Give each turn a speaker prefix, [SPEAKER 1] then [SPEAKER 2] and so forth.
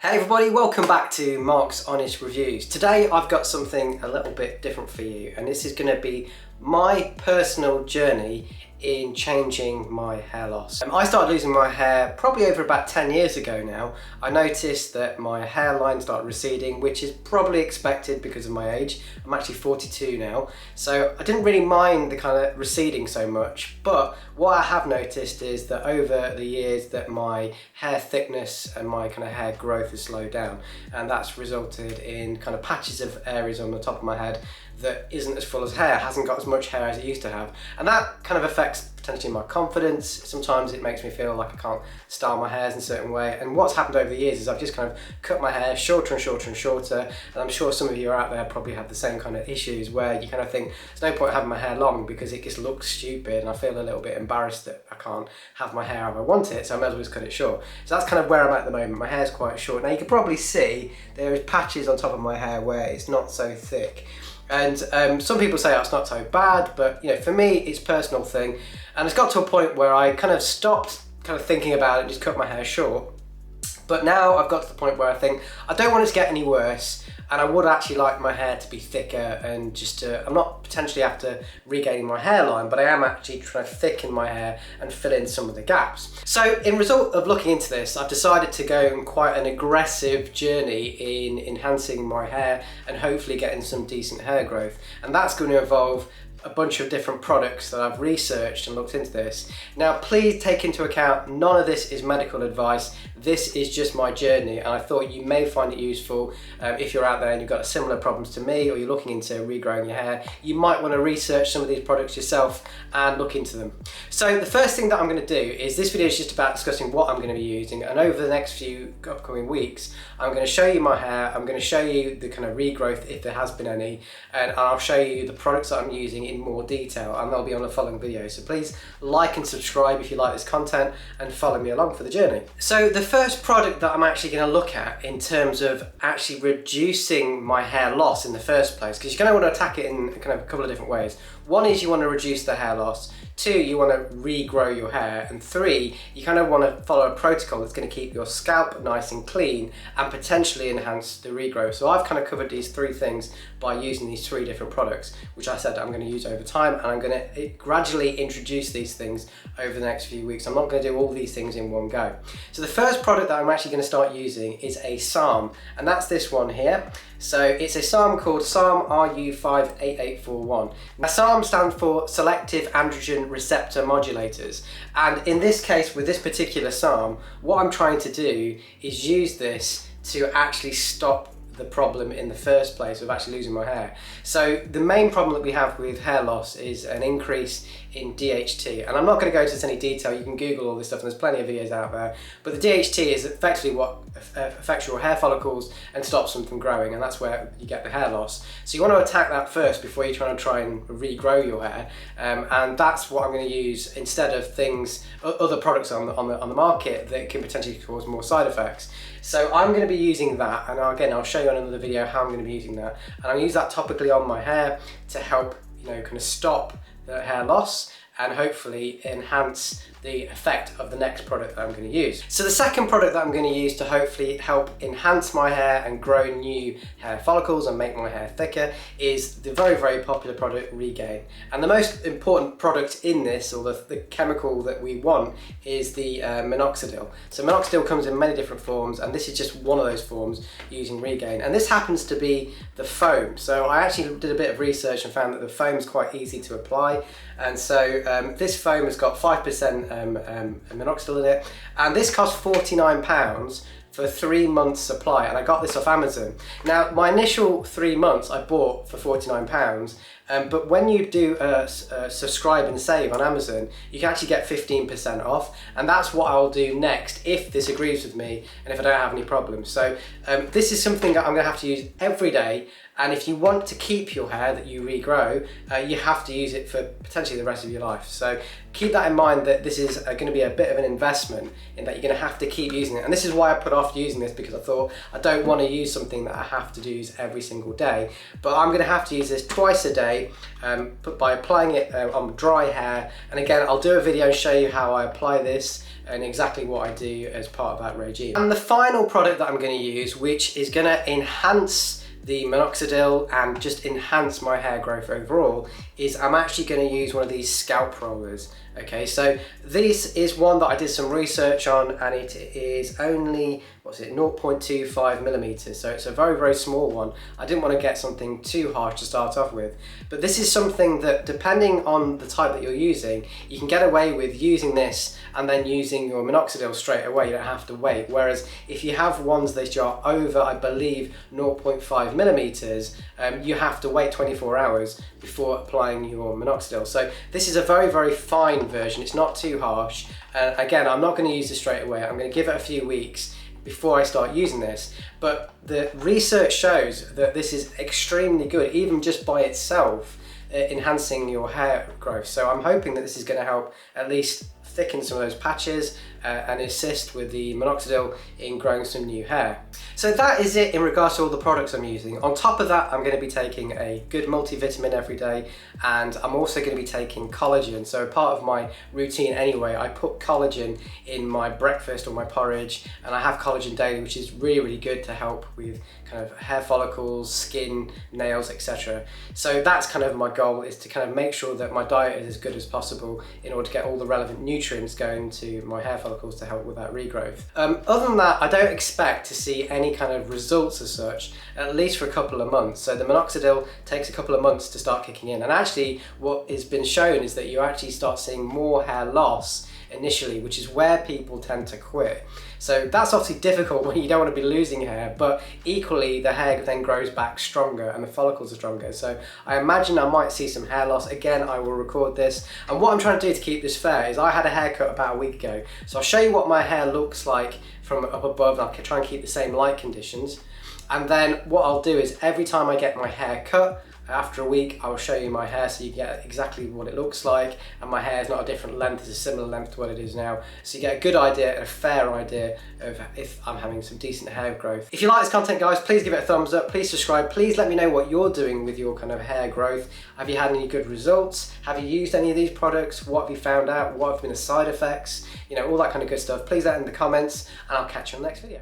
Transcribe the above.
[SPEAKER 1] Hey everybody, welcome back to Mark's Honest Reviews. Today I've got something a little bit different for you, and this is going to be my personal journey in changing my hair loss. I started losing my hair probably over about 10 years ago now. I noticed that my hairline started receding, which is probably expected because of my age. I'm actually 42 now, so I didn't really mind the kind of receding so much, but what I have noticed is that over the years that my hair thickness and my kind of hair growth has slowed down, and that's resulted in kind of patches of areas on the top of my head that isn't as full as hair, hasn't got as much hair as it used to have, and that kind of affects potentially my confidence. Sometimes it makes me feel like I can't style my hairs in a certain way, and what's happened over the years is I've just kind of cut my hair shorter and shorter and shorter, and I'm sure some of you out there probably have the same kind of issues where you kind of think there's no point having my hair long because it just looks stupid and I feel a little bit embarrassed that I can't have my hair how I want it, so I might as well just cut it short. So that's kind of where I'm at the moment. My hair's quite short. Now you can probably see there is patches on top of my hair where it's not so thick. And some people say it's not so bad, but you know, for me, it's a personal thing. And it's got to a point where I kind of stopped kind of thinking about it and just cut my hair short. But now I've got to the point where I think I don't want it to get any worse, and I would actually like my hair to be thicker and just I'm not potentially after regaining my hairline, but I am actually trying to thicken my hair and fill in some of the gaps. So in result of looking into this, I've decided to go on quite an aggressive journey in enhancing my hair and hopefully getting some decent hair growth. And that's going to involve a bunch of different products that I've researched and looked into this. Now please take into account none of this is medical advice. This is just my journey, and I thought you may find it useful if you're out there and you've got similar problems to me, or you're looking into regrowing your hair. You might want to research some of these products yourself and look into them. So the first thing that I'm going to do is, this video is just about discussing what I'm going to be using, and over the next few upcoming weeks I'm going to show you my hair, I'm going to show you the kind of regrowth if there has been any, and I'll show you the products that I'm using in more detail, and they'll be on the following video. So please like and subscribe if you like this content and follow me along for the journey. So the first product that I'm actually going to look at in terms of actually reducing my hair loss in the first place, because you're going to want to attack it in kind of a couple of different ways. One is you want to reduce the hair loss, two, you want to regrow your hair, and three, you kind of want to follow a protocol that's going to keep your scalp nice and clean and potentially enhance the regrowth. So I've kind of covered these three things by using these three different products, which I said I'm going to use over time, and I'm going to gradually introduce these things over the next few weeks. I'm not going to do all these things in one go. So the first product that I'm actually going to start using is a SARM, and that's this one here. So it's a SARM called SARM RU58841. Now SARM stands for Selective Androgen Receptor Modulators, and in this case with this particular SARM, what I'm trying to do is use this to actually stop the problem in the first place of actually losing my hair. So the main problem that we have with hair loss is an increase in DHT, and I'm not going to go into any detail. You can Google all this stuff and there's plenty of videos out there, but the DHT is effectively what affects your hair follicles and stops them from growing, and that's where you get the hair loss. So you want to attack that first before you're trying to try and regrow your hair, and that's what I'm going to use instead of other products on the market that can potentially cause more side effects. So I'm going to be using that, and again I'll show you on another video how I'm going to be using that, and I'll use that topically on my hair to help, you know, kind of stop the hair loss and hopefully enhance the effect of the next product that I'm going to use. So the second product that I'm going to use to hopefully help enhance my hair and grow new hair follicles and make my hair thicker is the very, very popular product Regaine. And the most important product in this, or the chemical that we want, is the minoxidil. So minoxidil comes in many different forms, and this is just one of those forms using Regaine. And this happens to be the foam. So I actually did a bit of research and found that the foam is quite easy to apply. And so this foam has got 5% minoxidil in it, and this cost £49 for 3 months supply, and I got this off Amazon. Now my initial 3 months I bought for £49, but when you do subscribe and save on Amazon, you can actually get 15% off, and that's what I'll do next if this agrees with me and if I don't have any problems. So this is something that I'm going to have to use every day, and if you want to keep your hair that you regrow, you have to use it for potentially the rest of your life. So keep that in mind, that this is going to be a bit of an investment in that you're going to have to keep using it. And this is why I put off using this, because I thought I don't want to use something that I have to use every single day. But I'm going to have to use this twice a day by applying it on dry hair. And again, I'll do a video and show you how I apply this and exactly what I do as part of that regime. And the final product that I'm going to use, which is going to enhance the minoxidil and just enhance my hair growth overall, is I'm actually going to use one of these scalp rollers. Okay, so this is one that I did some research on, and it is only, 0.25 millimeters, so it's a very, very small one. I didn't want to get something too harsh to start off with, but this is something that, depending on the type that you're using, you can get away with using this and then using your minoxidil straight away. You don't have to wait. Whereas if you have ones that are over, I believe, 0.5 millimeters, you have to wait 24 hours before applying your minoxidil. So this is a very, very fine version. It's not too harsh. Again, I'm not going to use this straight away. I'm going to give it a few weeks before I start using this, but the research shows that this is extremely good, even just by itself, enhancing your hair growth. So I'm hoping that this is going to help at least thicken some of those patches and assist with the minoxidil in growing some new hair. So that is it in regards to all the products I'm using. On top of that, I'm going to be taking a good multivitamin every day, and I'm also going to be taking collagen. So part of my routine anyway, I put collagen in my breakfast or my porridge, and I have collagen daily, which is really, really good to help with kind of hair follicles, skin, nails, etc. So that's kind of my goal, is to kind of make sure that my diet is as good as possible in order to get all the relevant nutrients going to my hair follicles to help with that regrowth. Other than that, I don't expect to see any kind of results as such, at least for a couple of months. So the minoxidil takes a couple of months to start kicking in, and actually what has been shown is that you actually start seeing more hair loss initially, which is where people tend to quit. So that's obviously difficult when you don't want to be losing hair, but equally the hair then grows back stronger and the follicles are stronger. So I imagine I might see some hair loss. Again, I will record this. And what I'm trying to do to keep this fair is, I had a haircut about a week ago. So I'll show you what my hair looks like from up above, and I'll try and keep the same light conditions. And then what I'll do is, every time I get my hair cut, after a week, I will show you my hair so you get exactly what it looks like, and my hair is not a different length, it's a similar length to what it is now. So you get a good idea and a fair idea of if I'm having some decent hair growth. If you like this content, guys, please give it a thumbs up, please subscribe, please let me know what you're doing with your kind of hair growth. Have you had any good results? Have you used any of these products? What have you found out? What have been the side effects? You know, all that kind of good stuff. Please let in the comments, and I'll catch you on the next video.